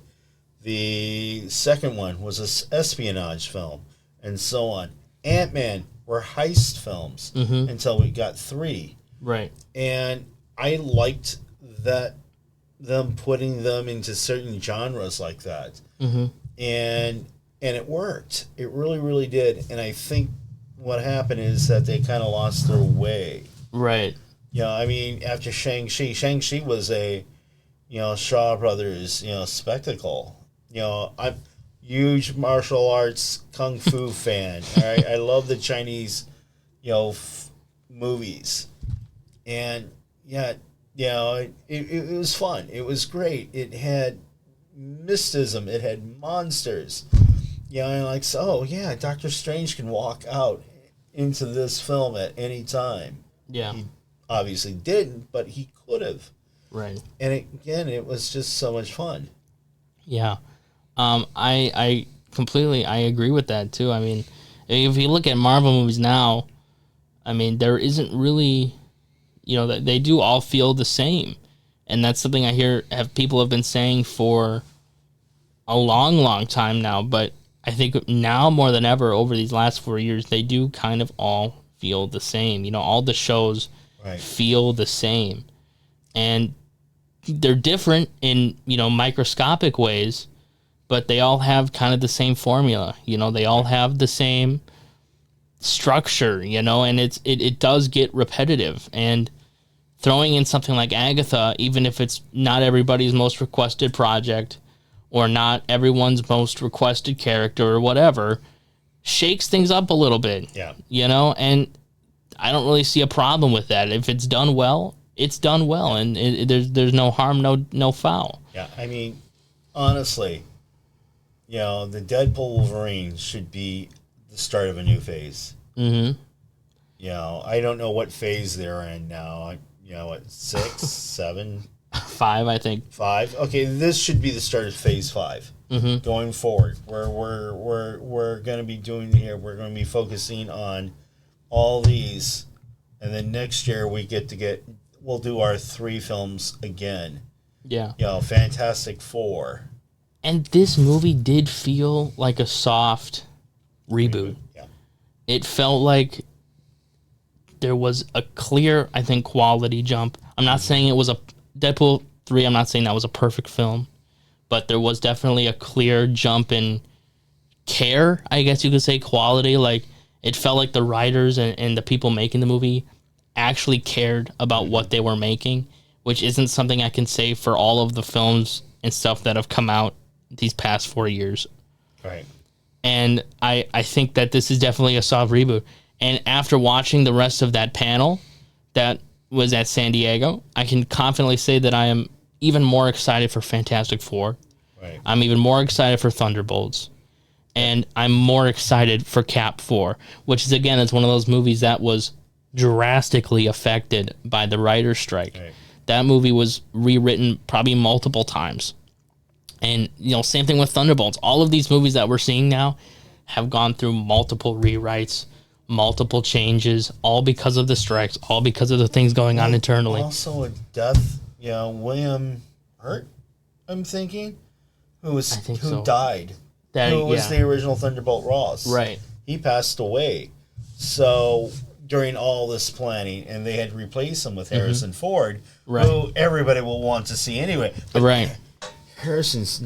The second one was an espionage film, and so on. Ant-Man were heist films until we got 3.
Right.
And I liked that, them putting them into certain genres like that. Mm-hmm. And it worked. It really, really did. And I think what happened is that they kind of lost their way.
Right.
You know, I mean, after Shang-Chi was a, you know, Shaw Brothers, you know, spectacle. You know, I'm a huge martial arts kung fu fan. All right? I love the Chinese, you know, movies. And, yeah, you know, it was fun. It was great. It had mysticism. It had monsters. You know, and like, so, yeah, Doctor Strange can walk out into this film at any time.
Yeah.
He obviously didn't, but he could have.
Right.
And again, it was just so much fun.
Yeah. I completely agree with that too. I mean, if you look at Marvel movies now, I mean, there isn't really, that they do all feel the same. And that's something I people have been saying for a long, long time now. But I think now more than ever over these last 4 years, they do kind of all feel the same. All the shows feel the same. And they're different in, microscopic ways, but they all have kind of the same formula. They all have the same structure, and it does get repetitive. And throwing in something like Agatha, even if it's not everybody's most requested project or not everyone's most requested character or whatever, shakes things up a little bit.
Yeah.
And I don't really see a problem with that. If it's done well, it's done well, and there's no harm, no foul.
Yeah, I mean, honestly, the Deadpool Wolverine should be the start of a new phase.
Mm-hmm.
I don't know what phase they're in now. What, 6, 7?
5, I think.
5. Okay, this should be the start of phase 5.
Mm-hmm.
Going forward, where we're going to be doing here. We're going to be focusing on all these, and then next year we'll do our 3 films again.
Yeah.
Fantastic Four.
And this movie did feel like a soft reboot.
Yeah.
It felt like there was a clear, I think, quality jump. I'm not saying it was a Deadpool 3. I'm not saying that was a perfect film, but there was definitely a clear jump in care, I guess you could say, quality. Like, it felt like the writers and the people making the movie actually cared about what they were making, which isn't something I can say for all of the films and stuff that have come out these past 4 years.
Right.
And I think that this is definitely a soft reboot. And after watching the rest of that panel that was at San Diego, I can confidently say that I am even more excited for Fantastic Four.
Right.
I'm even more excited for Thunderbolts. And I'm more excited for Cap 4, which is, again, it's one of those movies that was drastically affected by the writer's strike.
Right.
That movie was rewritten probably multiple times. And, same thing with Thunderbolts. All of these movies that we're seeing now have gone through multiple rewrites, multiple changes, all because of the strikes, all because of the things going on internally.
Also a death, William Hurt, I'm thinking, who died. Who was the original Thunderbolt Ross.
Right.
He passed away. So during all this planning, and they had to replace him with Harrison Ford, who everybody will want to see anyway. But
right.
Harrison's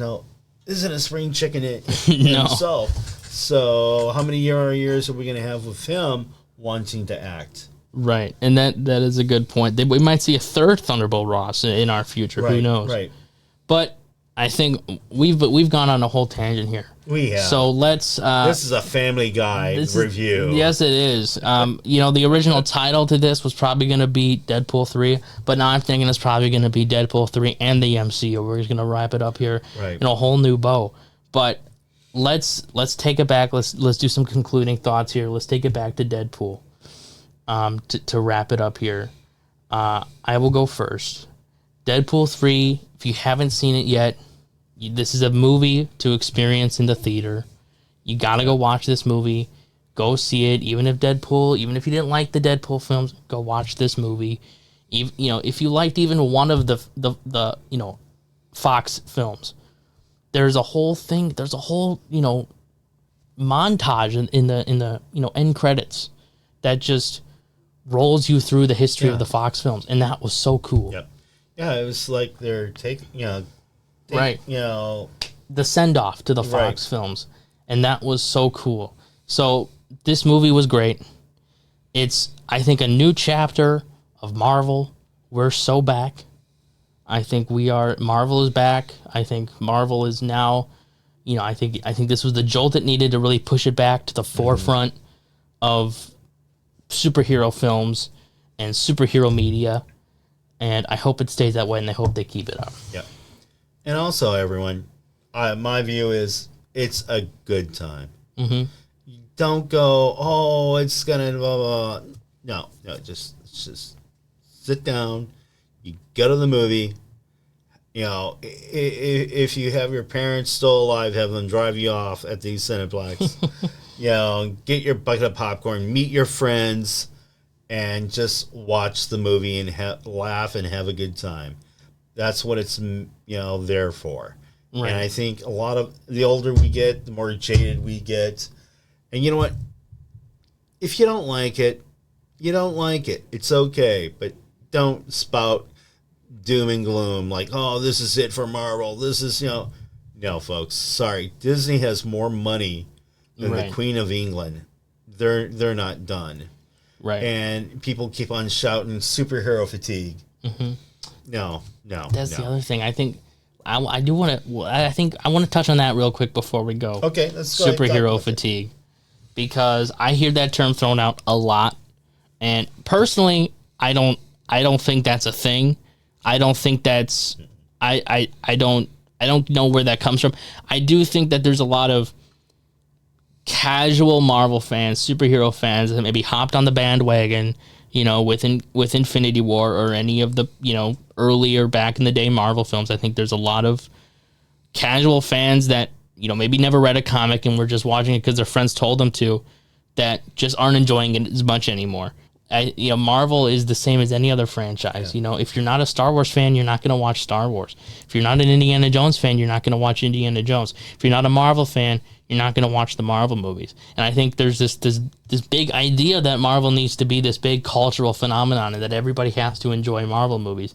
isn't a spring chicken himself. So how many years are we going to have with him wanting to act? Right.
And that is a good point. We might see a third Thunderbolt Ross in our future.
Right,
who knows?
Right.
But I think we've gone on a whole tangent here.
We have.
So let's.
This is a Family Guy review.
Yes, it is. The original title to this was probably going to be Deadpool 3, but now I'm thinking it's probably going to be Deadpool 3 and the MCU. We're just going to wrap it up here in a whole new bow. But let's take it back. Let's do some concluding thoughts here. Let's take it back to Deadpool. To wrap it up here, I will go first. Deadpool 3. If you haven't seen it yet, this is a movie to experience in the theater. You gotta go watch this movie. Go see it. Even if you didn't like the Deadpool films, go watch this movie. If you liked even one of the Fox films, there's a whole thing. There's a whole montage in the end credits that just rolls you through the history of the Fox films, and that was so cool.
Yep. Yeah, it was like they're taking
right. The send-off to the Fox films. And that was so cool. So this movie was great. It's, I think, a new chapter of Marvel. We're so back. I think Marvel is back. I think Marvel is now, I think this was the jolt it needed to really push it back to the forefront of superhero films and superhero media. And I hope it stays that way, and I hope they keep it up.
Yeah. And also, everyone, my view is it's a good time.
Mm-hmm.
You don't go, it's going to blah, blah. No, just sit down. You go to the movie. If you have your parents still alive, have them drive you off at these Cineplex. Get your bucket of popcorn, meet your friends, and just watch the movie and laugh and have a good time. That's what it's there for. Right. And I think a lot of the older we get, the more jaded we get. And you know what? If you don't like it, you don't like it. It's okay, but don't spout doom and gloom like, oh, this is it for Marvel. This is, no, folks. Sorry, Disney has more money than the Queen of England. They're not done. Right. And people keep on shouting superhero fatigue. Mm-hmm. No.
That's the other thing. I think I do want to. I think I want to touch on that real quick before we go.
Okay, let's go.
Superhero fatigue, because I hear that term thrown out a lot, and personally, I don't think that's a thing. I don't think that's. I don't know where that comes from. I do think that there's a lot of casual Marvel fans, superhero fans that maybe hopped on the bandwagon, with Infinity War or any of the, earlier back in the day Marvel films. I think there's a lot of casual fans that, maybe never read a comic and were just watching it because their friends told them to, that just aren't enjoying it as much anymore. Marvel is the same as any other franchise. Yeah. If you're not a Star Wars fan, you're not going to watch Star Wars. If you're not an Indiana Jones fan, you're not going to watch Indiana Jones. If you're not a Marvel fan, you're not going to watch the Marvel movies. And I think there's this big idea that Marvel needs to be this big cultural phenomenon and that everybody has to enjoy Marvel movies.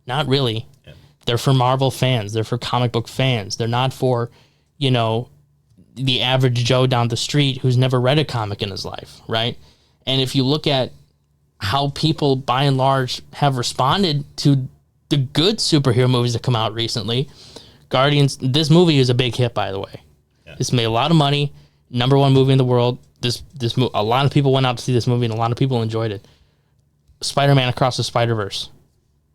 Not really. Yeah. They're for Marvel fans. They're for comic book fans. They're not for, the average Joe down the street who's never read a comic in his life, right? And if you look at how people, by and large, have responded to the good superhero movies that come out recently, Guardians, this movie is a big hit, by the way. Yeah. It's made a lot of money, #1 movie in the world. A lot of people went out to see this movie, and a lot of people enjoyed it. Spider-Man Across the Spider-Verse,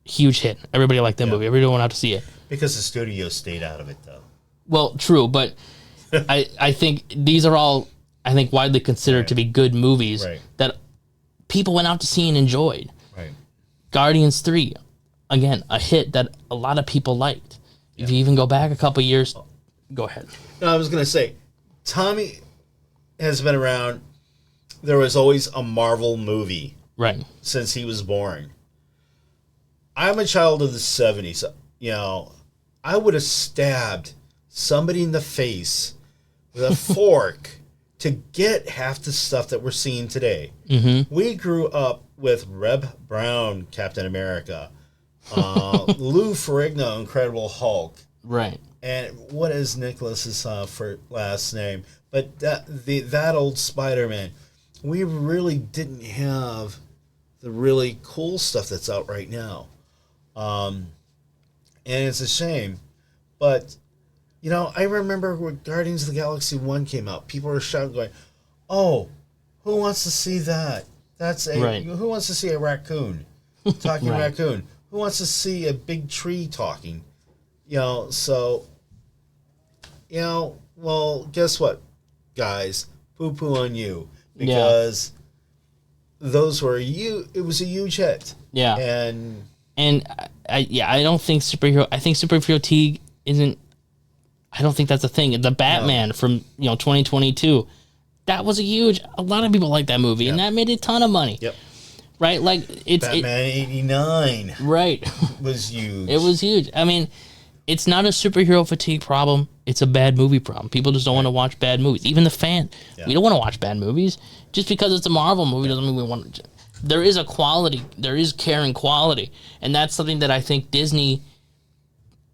huge hit. Everybody liked that movie. Everybody went out to see it.
Because the studio stayed out of it, though.
Well, true, but I think these are all, widely considered to be good movies that people went out to see and enjoyed. Right. Guardians 3, again, a hit that a lot of people liked. Yeah. If you even go back a couple years, go ahead.
No, I was going to say, Tommy has been around. There was always a Marvel movie.
Right.
Since he was born. I'm a child of the 70s. I would have stabbed somebody in the face with a fork to get half the stuff that we're seeing today. Mm-hmm. We grew up with Reb Brown, Captain America, Lou Ferrigno, Incredible Hulk.
Right.
And what is Nicholas's for last name? But that old Spider-Man. We really didn't have the really cool stuff that's out right now. And it's a shame. But, I remember when Guardians of the Galaxy 1 came out, people were shouting, going, oh, who wants to see that? Who wants to see a raccoon talking raccoon? Who wants to see a big tree talking? Well, guess what, guys? Poo-poo on you. Because those were it was a huge hit. Yeah.
And I don't think superhero fatigue isn't, I don't think that's a thing. The Batman from 2022, that was a lot of people like that movie, and that made a ton of money. Yep. Right? Like
Batman 89.
Right.
Was huge.
It was huge. I mean, it's not a superhero fatigue problem. It's a bad movie problem. People just don't want to watch bad movies. Even the fan. Yeah. We don't want to watch bad movies. Just because it's a Marvel movie doesn't mean we want to. There is a quality. There is care and quality. And that's something that I think Disney,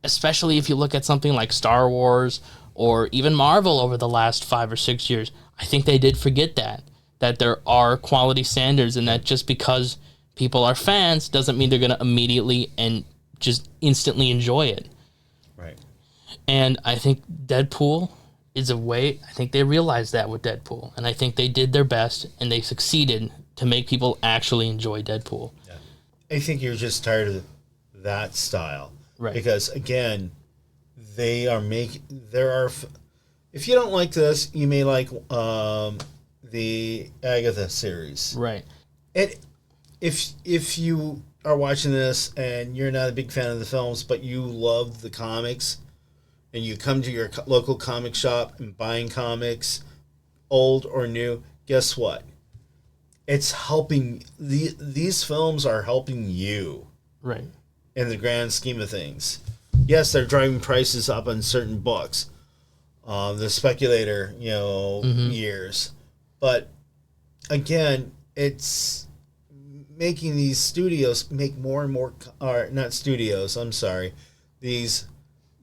especially if you look at something like Star Wars or even Marvel over the last 5 or 6 years, I think they did forget that there are quality standards, and that just because people are fans doesn't mean they're going to immediately and just instantly enjoy it.
Right.
And I think Deadpool is a way, I think they realized that with Deadpool, and I think they did their best and they succeeded to make people actually enjoy Deadpool.
Yeah. I think you're just tired of that style. Right. Because again, if you don't like this, you may like the Agatha series.
Right.
And if you are watching this and you're not a big fan of the films, but you love the comics, and you come to your local comic shop and buying comics, old or new, guess what? it's helping. These films are helping you.
Right.
In the grand scheme of things. Yes, they're driving prices up on certain books. The speculator, years. But again, it's making these studios make more and more, or not studios, I'm sorry. These,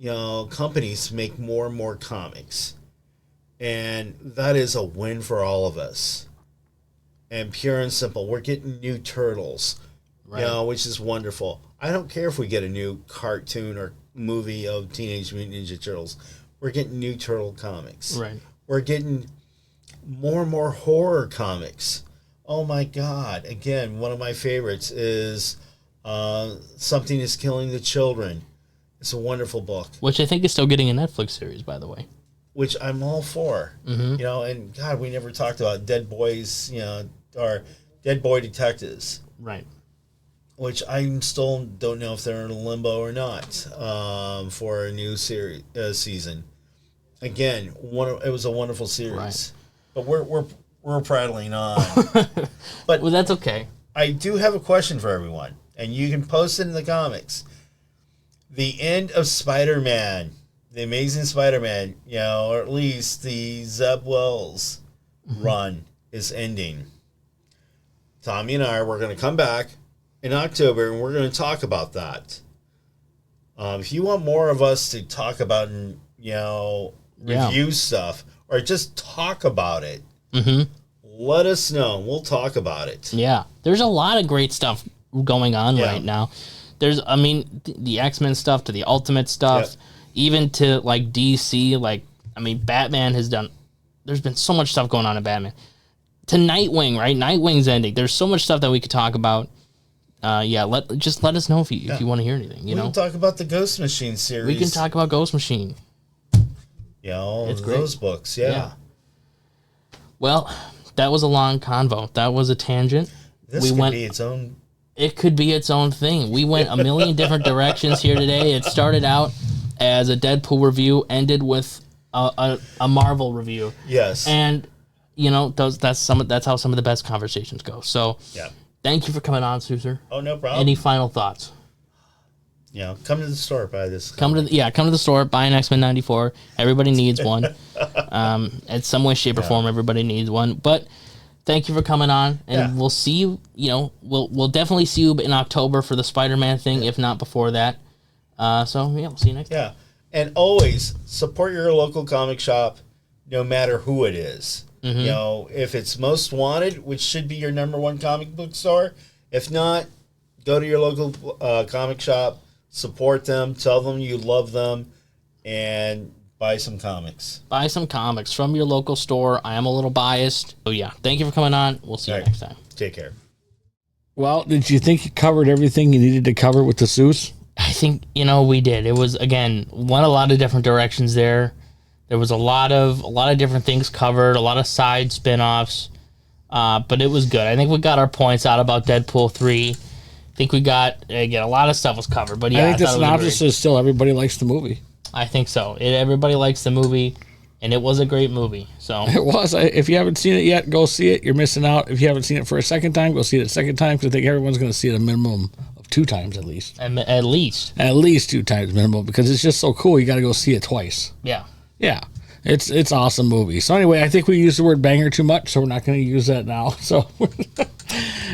companies make more and more comics. And that is a win for all of us. And pure and simple, we're getting new Turtles, which is wonderful. I don't care if we get a new cartoon or movie of Teenage Mutant Ninja Turtles. We're getting new Turtle comics.
Right.
We're getting more and more horror comics. Oh my God. Again, one of my favorites is Something is Killing the Children. It's a wonderful book.
Which I think is still getting a Netflix series, by the way.
Which I'm all for.
Mm-hmm.
And God, we never talked about Dead Boys, or Dead Boy Detectives.
Right.
Which I still don't know if they're in limbo or not for a new series season. Again, it was a wonderful series,
right.
But we're prattling on. But
well, that's okay.
I do have a question for everyone, and you can post it in the comics. The end of Spider-Man, the Amazing Spider-Man, or at least the Zeb Wells run is ending. Tommy and I, we're going to come back in October, and we're going to talk about that. If you want more of us to talk about and review stuff or just talk about it, let us know. We'll talk about it.
Yeah, there's a lot of great stuff going on right now. There's, the X-Men stuff to the Ultimate stuff, even to like DC. Batman has done. There's been so much stuff going on in Batman. To Nightwing, right? Nightwing's ending. There's so much stuff that we could talk about. Let us know if you want to hear anything. We
can talk about the Ghost Machine series.
We can talk about Ghost Machine.
It's those books. Yeah.
Well, that was a long convo. That was a tangent.
This could be its own.
It could be its own thing. We went a million different directions here today. It started out as a Deadpool review, ended with a Marvel review.
Yes.
And that's how some of the best conversations go. So thank you for coming on, Suser.
Oh, no problem.
Any final thoughts?
Come to the store, buy this.
Come to the store, buy an X-Men 94. Everybody needs one. In some way, shape, or form, everybody needs one. But thank you for coming on, and we'll see you. We'll definitely see you in October for the Spider-Man thing, if not before that. We'll see you next time.
Yeah, and always support your local comic shop, no matter who it is. If it's Most Wanted, which should be your number one comic book store. If not, go to your local comic shop, support them, tell them you love them, and buy some comics.
Buy some comics from your local store. I am a little biased. So thank you for coming on. We'll see you next time.
Take care.
Well, did you think you covered everything you needed to cover with the Seuss?
I think, we did. It was, again, went a lot of different directions there. There was a lot of different things covered, a lot of side spin-offs, but it was good. I think we got our points out about Deadpool 3. I think we got, again, a lot of stuff was covered. But
I think the synopsis is still everybody likes the movie.
I think so. Everybody likes the movie, and it was a great movie. So
it was. If you haven't seen it yet, go see it. You're missing out. If you haven't seen it for a second time, go see it a second time, because I think everyone's going to see it a minimum of 2 times at least.
At
least 2 times minimum, because it's just so cool. You got to go see it twice.
Yeah.
Yeah. It's awesome movie. So anyway, I think we used the word banger too much, so we're not going to use that now. So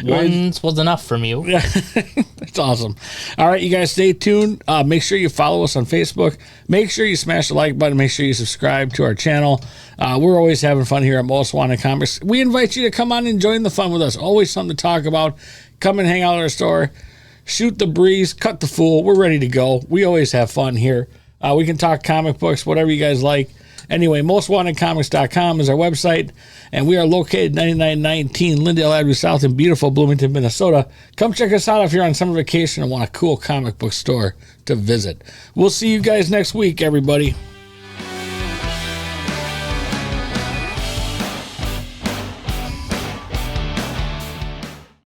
once was enough from you.
Yeah, it's awesome. All right, you guys stay tuned. Make sure you follow us on Facebook. Make sure you smash the like button. Make sure you subscribe to our channel. We're always having fun here at Most Wanted Comics. We invite you to come on and join the fun with us. Always something to talk about. Come and hang out at our store. Shoot the breeze. Cut the fool. We're ready to go. We always have fun here. We can talk comic books, whatever you guys like. Anyway, mostwantedcomics.com is our website, and we are located 9919 Lindale Avenue South in beautiful Bloomington, Minnesota. Come check us out if you're on summer vacation and want a cool comic book store to visit. We'll see you guys next week, everybody.